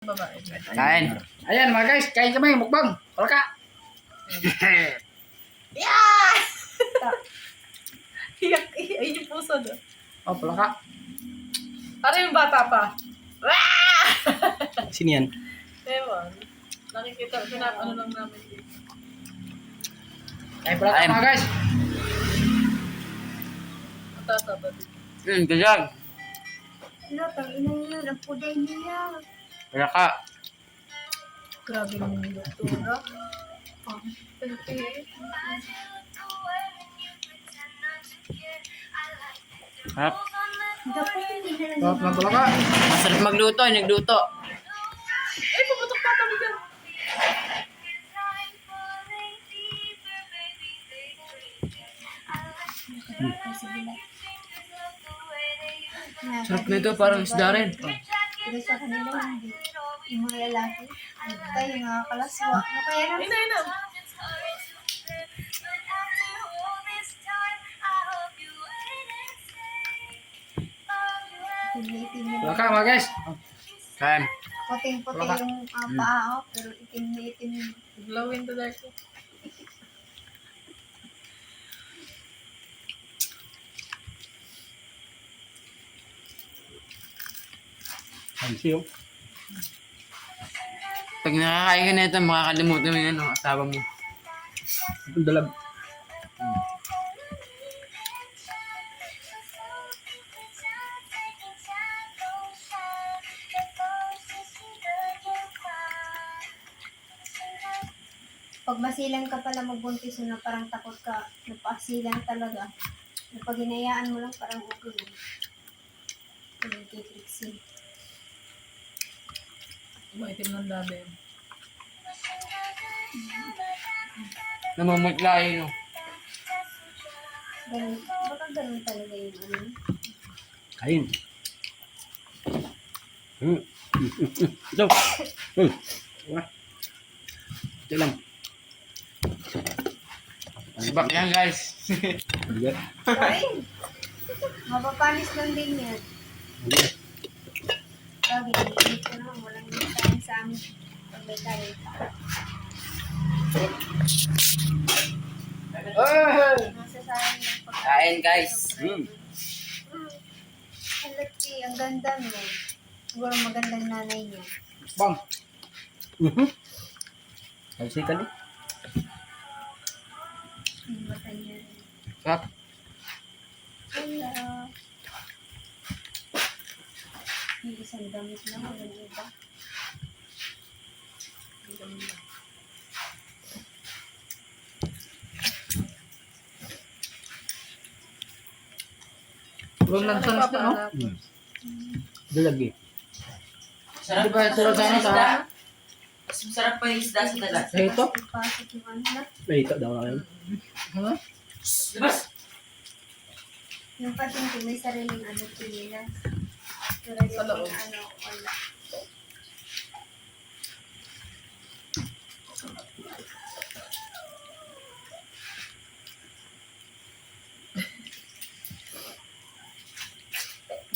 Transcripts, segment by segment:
Babae. Kain. Ayan mga guys, kain kami, mukbang. Palaka. Yeah! Iyak, ay yung puso doon. Oh, palaka. Para yung bata pa. Wah! Sino yan? Ewan. Nakikita, ano lang namin dito. Kain palaka Kain. mga guys. Matata ba dito? Gajag. Ano, tangina yun. Ang puday niya. Wala ka. Grabe naman yung doktora. Harap. Dapat hindi na lang. Sarap ng palaka. Masarap magluto. Nagluto. Ay, puputok pa kami dyan. Sarap nito. Parang isda rin. Pero sa kanila hindi. Yung mga lalaki. Tayo nga kalaswa. Ano kaya Ay, na? na. Itim na. Palaka mga guys. Kain. Puting-puti yung paa, oh, pero itim na itim. Glowing to dark. Pansiyo. Pag nakakain ka nito, makakalimutan mo yung asawa mo. Itong dalag. Pag masilan ka pala magbuntis na parang takot ka, napasilan talaga. Pag hinayaan mo lang parang okay lang. Pinagtitriksi. Maitim ng dami. Namamutla yun. Ganun, baka ganun talaga yung ano. Kain. Ito. Ito lang. Sibak yan guys. Kain! Mapapanis lang din yan. Lagi, dito naman, walang kain sa amin. Pag may kain pa. Masasayang lang pag... Kain guys. Halati, ang ganda mo. Siguro magandang nanay niya. Bang. Halsay ka ni. Ang mata niya. Sarap. Hello. Yung isang damit lang, walang iba. Huwag lang sa nasta, no? Dalag eh. Sarap. Di ba sarap sa ano sa... Mas masarap pa yung isda sa dagat. Ito? Ipasok yung ano na. Ito daw na yun. Ano? Labas. Yung patinti, may sariling ano nila. Pero Sa yung loob. ano, wala.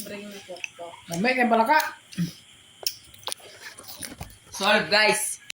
Bring me po. Mamay kay palaka. Solve guys.